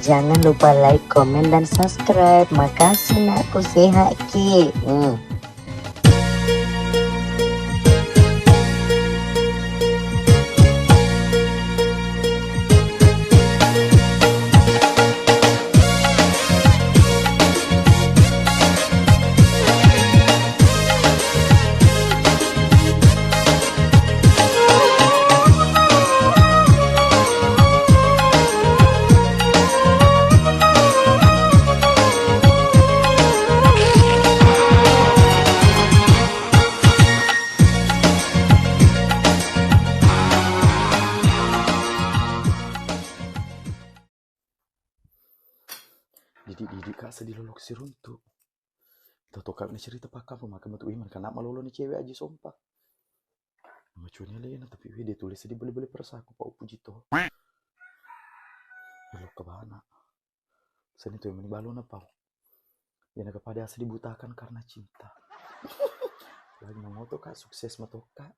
Jangan lupa like, komen, dan subscribe. Makasih nak, aku sehat ki. Didik kak sedih lolok si runtuh. Tahu kak ni cerita pakam pemakan batu iman karena malolo ni cewek aja sumpah. Macuannya lena tapi dia tulis sedih boleh-boleh perasa aku pak puji toh. Lolok ke bana. Seni tuh yang menibalo na pau. Dia nak kepada asa dibutakan karena cinta. Lagi moto kak sukses moto kak.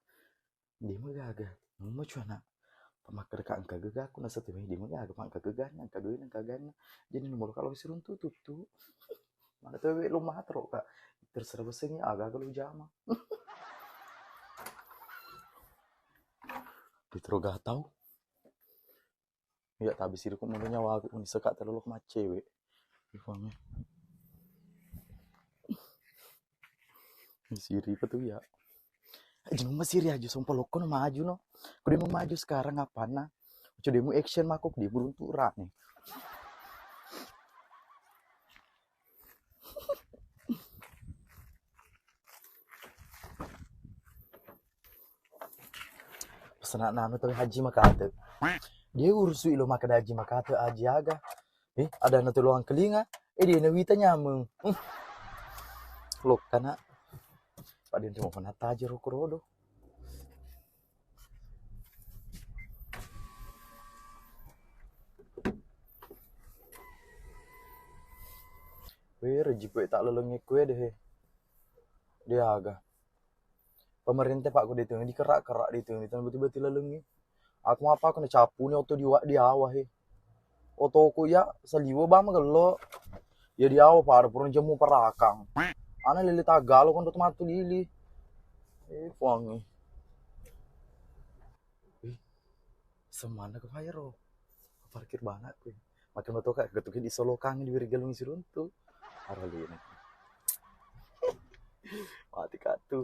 Dia magaga. Macuana. Pamakar kak angka gagak aku nasa tuh dia magaga angka gagana angka doin angka gana. Jadi nomor kalau si runtuh tuh. Mana tuh lu matro kak. Terserah besengnya agak lu jama. Ditro gak tau. Ya tak habis itu menurutnya aku pun sekat terlalu sama cewek. Ifangnya. Siri apa tuh ya? Jangan masih aja sumpah lo kono maju no. Kau dia mau maju sekarang apa na? Coba dia mau action makuk dia berunturan nih. Pesanan nano tuh haji makate. Dia urus lo makan haji makate aja aga. Ada nanti luang kelinga. Dia nawita nyameng. Lo karena Pak dia cuma penata aja rodo. Rezeki kue tak lelengnya kue deh. Dia agak. Pemerintah pak aku di kerak di betul-betul lelengi. Aku apa aku capu nih auto di awah he. Auto aku ya seliwo bama gelo. Ya di awah para purun jemu perakang. Ana lili tagalo kon tuh matu lili. Fuangi. Semana ke Fairo. Parkir banget gue. Makin betul kak ketukin di Solo kang di Wirgalung si runtuh. Aralina. Mati katu.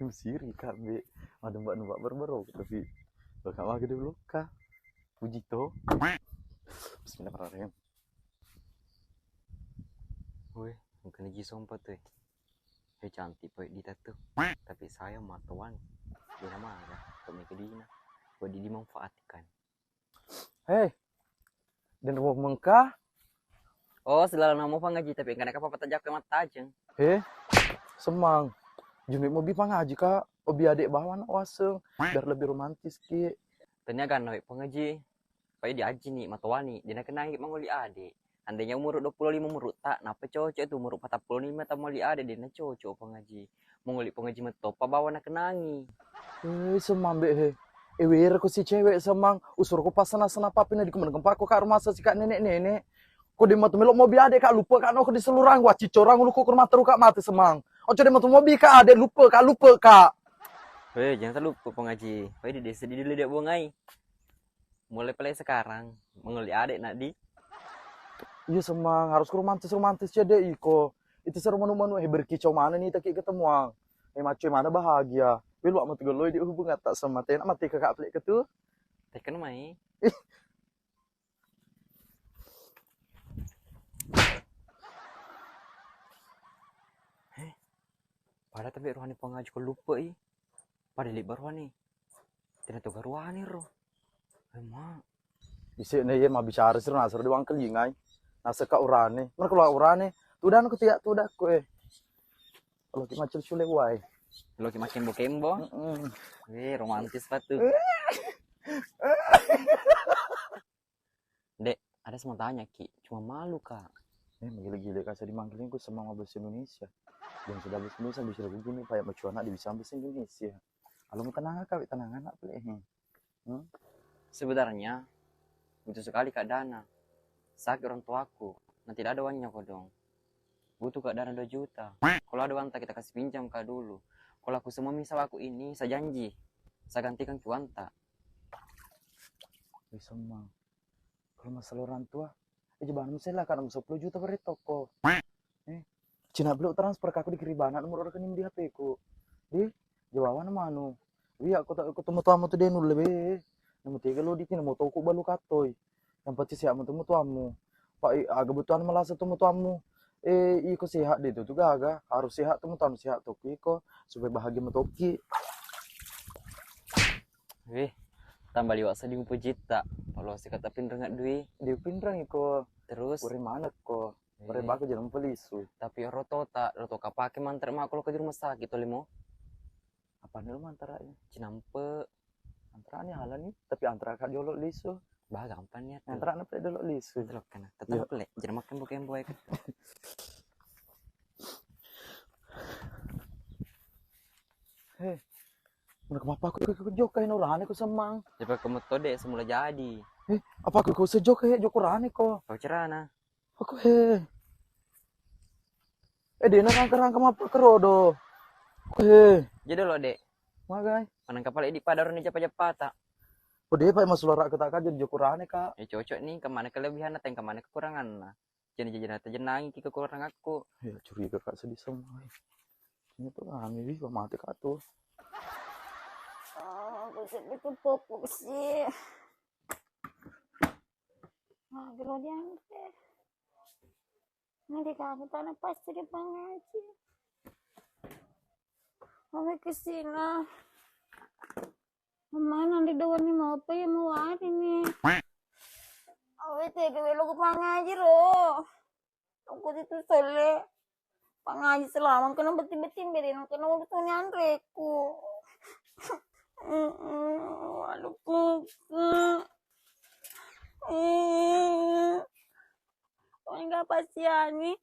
Siri kak be. Ada mbak berbero tapi bakal lagi dulu kak. Puji to. Bismillahirrahmanirrahim. Woi, bukan lagi sompat tuh. Hei cantik poin di tato. Tapi saya matuan. Dia nama ada. Kami kedina. Buat dimanfaatkan. Hei. Dan mau mengkah? Oh, selalu nama ngaji tapi enggak ada apa-apa tajak ke mata aja. Semang. Junit mau bipang ngaji kak. Obi adik bawa anak waseng. Biar lebih romantis ki. Ternyata kan naik pengaji. Pai diaji nih matuani. Dia nak naik manguli adik. Andainya umur 25 umur tak, napa cocok itu umur 45 tak mau lihat ada dia cocok pengaji. Menguli pengaji metopa bawa nak kenangi. Semang be wir ko si cewek semang usur ko pasana papi na di kemen gempa ko kak rumah si kak nenek. Ko di matu melok mobil ade kak lupa kak no ko di selurang wa cicorang lu ko rumah teru kak mati semang. Ojo di matu mobil kak ade lupa kak. Jangan lupa pengaji. Pai di desa di dulu dia bungai. Mulai pelai sekarang menguli adik nak di. Iya semang harus romantis aja deh iko. Itu seru manu berkicau mana nih tak ketemu ang. Macam mana bahagia. Lu mau tiga loy di hubungan tak sama teh mati kakak pelik ke tuh. Tekan mai. Pada tapi rohani pengaji ko lupa Pada libar rohani. Tidak tahu rohani roh. Emang. Di sini ya mah bicara sih nasar di wangkel jingai. Nasa ka urane. Mereka keluar urane. Tudan aku tiak tudak ko Kalau kita macam cule wai. Lo makin bokembo. Romantis patu. Dek, ada semua tanya Ki. Cuma malu kak. Gila-gila kasih dimanggilin gue sama bahasa Indonesia. Yang sudah habis Indonesia bisa begini payak macu anak bisa habis Indonesia. Kalau mau tenang kawin tenang anak boleh. Sebenarnya butuh sekali Kak dana. Sakit orang tuaku, nanti tidak ada uangnya kok dong. Butuh Kak dana 2 juta. Kalau ada uang tak kita kasih pinjam Kak dulu. Kalau aku semua misal aku ini, saya janji. Saya gantikan ke uang tak. Bisa mah. Kalau masalah orang tua, jangan lah karena 10 juta beri toko. Cina belum transfer ke aku di Kiribana nomor rekening di HP ku. Di jawaban mana? Iya aku tak ketemu tuamu tuh dia nul lebih. Nomor 3 lo di sini mau toko balu katoi. Yang pasti siap ketemu tuamu. Pak agak kebutuhan malah ketemu tuamu. Iko sehat deh itu juga agak harus sehat temu tuamu sehat toki iko supaya bahagia metoki. Tambah liwat sedih pujita. Kalau si kata pinrang duit. Dia pinrang iko. Terus Beri mana ko? Beri baku jangan pelisu. Tapi roto kapake mantar mak kalau ke rumah sakit oleh mo. Apa nih antaranya? Cinampe. Antara nih halan nih, tapi antara kak jolok lisu. Bah gampangnya tuh. Antara apa jolok lisu. Terus kan. Tetap pelek. Jangan makan bukan buaya kan. Mana kenapa aku jokain orang aku semang. Coba kamu tahu deh semula jadi. Apa aku sejok jokurane ko? Kau cerana. Aku dia rangka apa kerodo. Jadi lo dek. Magai. Panang kapal di padaron ni cepat-cepat tak. Oh dia pak mas luar kita kaji jokurane kak. Ya cocok nih kemana kelebihan atau kemana kekurangan lah. Jadi jenangi kekurangan aku. Ya curiga kak sedih semua. Ini tuh kami bisa mati kak tuh. Aku sedih popok sih. Gelo diante. Nanti kamu tanah pasti di pangaji. Kamu kesini. Mana nanti doang nih mau apa ya mau hari nih. Awe tega lo ke pangaji lo. Aku itu sole. Pangaji selama kena betin-betin berin kena urusannya Andreku. Aduh pusing. Kau enggak pasiani.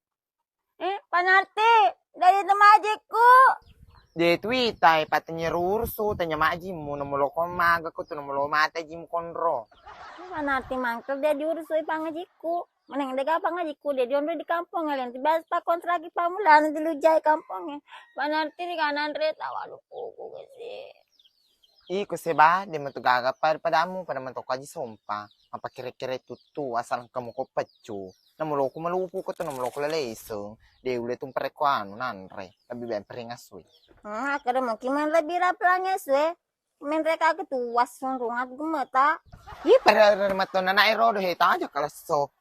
Panarte dari temajiku. De tuitai patanya urso tanya maji mu nomolo kon maga ko to nomolo mata jim konro. Panarte mangkel dia diurusoi pangajiku. Meneng dega pangajiku dia diondo di kampung ngalian tibas pa kontraki pamulan di lujai kampungnya. Panarte di kanan reta waduh kuku sih. Iko seba de matugaga padamu pada mentok aji sompa. Apa kira-kira tutu asal kamu ko pecu. Nomolo ko malupu ko to nomolo ko laleso. De ule tung perekuan nanre. Lebih ben peringasui. Kada mungkin main lebih raplannya sih. Main reka ketuas rungat gemeta. Ih pada mato nana erodo heta aja kalaso.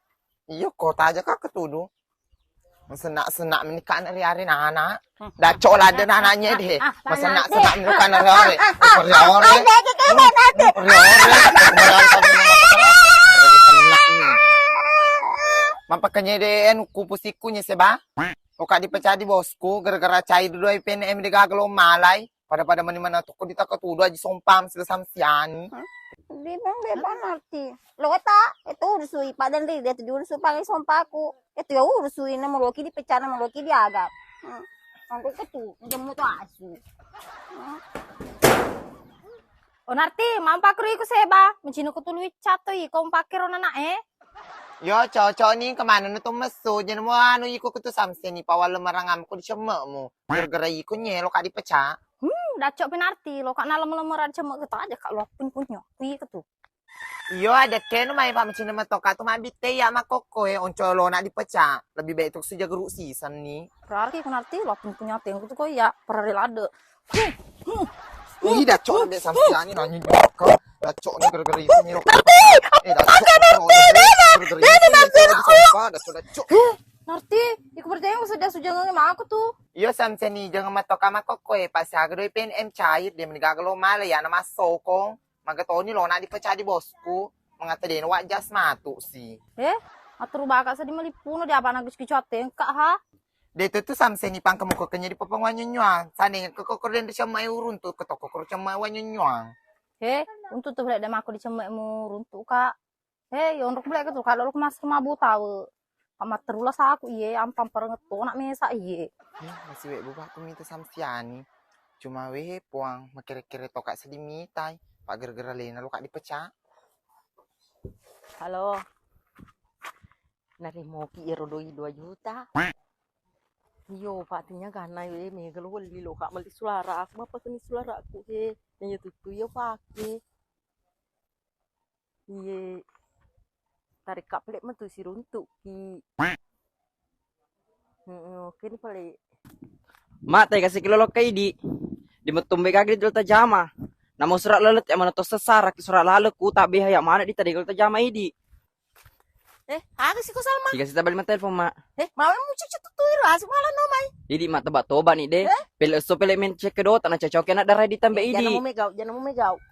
Iyo kota aja kak ketudu. Senak-senak menikah hari-hari anak. Dacok lah ada anaknya deh. Senak-senak menikah hari-hari. Hari-hari. Mampakanya deh kupusikunya seba. Oka dipecah di bosku gara-gara cair dulu PNM di gagalo malai pada mana toko ditaketudu aja sompam sila siani. Di bang beban arti. Lo kata itu ursui padan ri dia tuh ursui pangai sompaku. Itu ya ursui na moloki dipecah na moloki diagap. Angko ketu jemu to asu. Onarti mampakru iku seba mencino kutului catoi kompakir nana Yo cocok nih kemana nih tuh mesu jangan mau anu iko kutu samsen nih pawal lemarangam ku di cemekmu gara-gara iko nyelo kak dipecah. Dacok penarti lo kak lem-lemeran cemek gitu aja kak lo punya kui ketu. Yo ada ken main pak mencina matoka tuh mabite ya makoko onco lo nak dipecah lebih baik tuh sejak geruk season nih. Berarti penarti lo punya tengku tuh kok ya perrelade. Ih dacok deh samsian nih nanya juga dacok nih gara-gara itu nyelo. Narti, iku percaya aku sudah sama aku tuh. Iyo samsen nih jangan matoka makoko pas agro PNM cair dia menigagalo malah ya nama sokong. Magatoni lo nak dipecah di bosku mengatakan wajas matu sih. Atur baka sa di malipuno di apa nagis kicote kak ha? Dito tuh samsen nih pang kemukanya di papang wanyunyuang. Sana kekokorin di siya urun tuh ketokokor siya wanyunyuang. Untuk tuh boleh dem aku di cemek mu runtuk kak. Yondok boleh ketu kalau lu kemas kemabu tahu. Amat terulas aku iye ampam perengeto nak mesa iye. Masih wek buka aku minta samsiani. Cuma weh puang makire-kire tokak sedimitai. Pak gara-gara lena lo kak dipecah. Halo. Narimo ki irodoi 2 juta. Iyo patinya gana we me gelo wali lo kak mali sulara aku apa kini sulara aku he. Yang tutu yo pake. Iye. Tarik kak pelek mentu si runtuk ki. Oke ni pelek. Mak tay kasih kilo kay di metumbe kagri dul tajama. Namo surat lalat yang mana to sesara ki surat lalat ku tak behaya mana di tadi kalau tajama idi. Aku sih ko Salma. Jika kita balik mah telepon mak. Mau mu cucu tutur asik malah no mai. Idi mak tebak toba nih deh. Pele so pele men cek kedua tanah cocoknya nak darah di tambe idi. Jangan mau megau.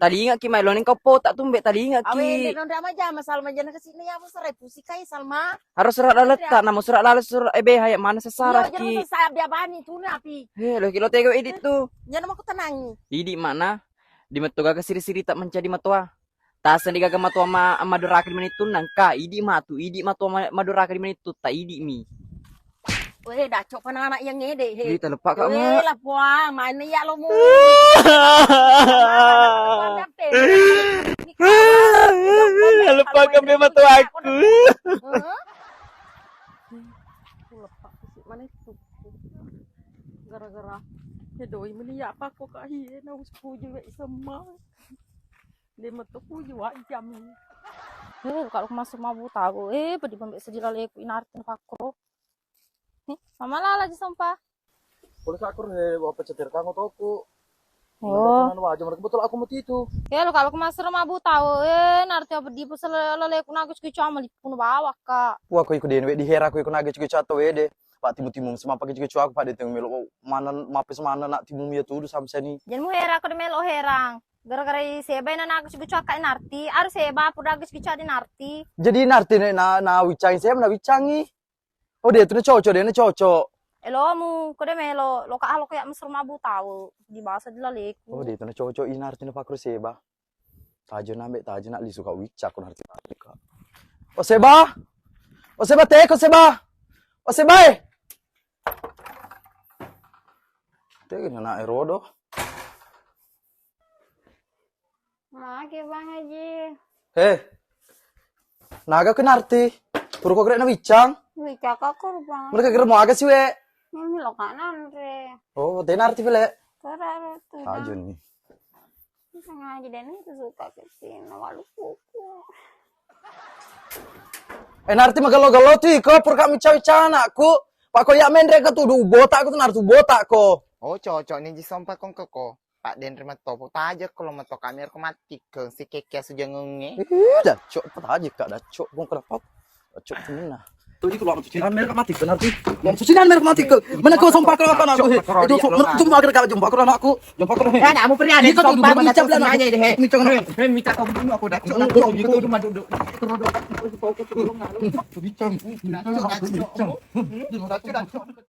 Tadi ingat ki mai loning kau po tak tumbe tadi ingat Awe ki. non drama jama Salma jangan kesini ya mau serai pusi kai Salma. Harus surat lalat tak namo surat lalat surat behaya mana sesara Jangan ki. mau saya dia bani tuh api. Lo kilo tego idi tuh. Jangan mau aku tenangi. Idi mana? Di metuga ke siri-siri tak menjadi matua. Tasan digaga matua ma madura kali menitu nangka idi matua madura kali menitu tak idi mi. Weh dah cok anak yang ngede he. Idi terlepak kak Weh mak. lah puang main ya lo mu. Lupa kambe matua aku. Lepak sih mana itu. Gara-gara ya doi meni ya apa kok kahi na usku juga sama. Dia metu ku juga jam. Kalau masuk mabu tahu bedi pembek sejilale ku inartin pakro. Mama lala aja sampah. Boleh aku bawa cetir kamu toko. Oh. Wajah mereka betul aku mati itu. Ya lo kalau masuk mabu tahu narti apa di pusat lale ku nagus ku cuma pun bawa kak. Wah aku ikut di hera aku ikut nage cuci cato wede. Pak timu semua pakai cuci aku pak diteng melo mana mapis mana nak timu ya tuh sampai sini. Jangan mu hera aku de melo herang. Gara-gara seba na nagus ku cakak narti, harus seba aku nagus ku cakak narti. Jadi narti na wicangi saya na wicangi. Oh dia tuh cocok dia cocok. Elo mu ko de melo lo ka kayak mesur mabu tahu di bahasa di laleku. Oh dia tuh cocok ini narti na pakro seba. Tajo nak li suka wicak aku narti. Oh seba. Oh seba teko seba. Oh seba. Teko na erodo. Makasih Bang Haji. Naga ke narti. Puro kok na wicang. Wicak aku Bang. Mereka kira mau agak sih we. Ini lo kanan re. Oh, teh narti vele. Karena tuh. Tajo nih. Bang Haji dan itu suka kesini walau kuku. Narti magalo-galo tuh ko pur kami cawi-cawi anakku. Pak ko ya mendre ka tuh botak aku tuh nartu botak ko. Oh cocok nih ji sompa kong keko. Pak Den remato pota aja kalau meto kamera ko mati ke si keke sudah ngenge. Dah cok apa aja kak dah cok bong kenapa? Cok cemina. Tuh di keluar cucian mereka mati benar tuh. Mau cucian mereka mati ke. Mana kau sompa ke apa anakku? Itu cuma agar kau jumpa ke anakku. Jumpa ke. Ya kamu pernah ada sompa mana Cok aja deh. Ini cok Minta kau dulu aku dah. Itu cuma duduk. Bicara.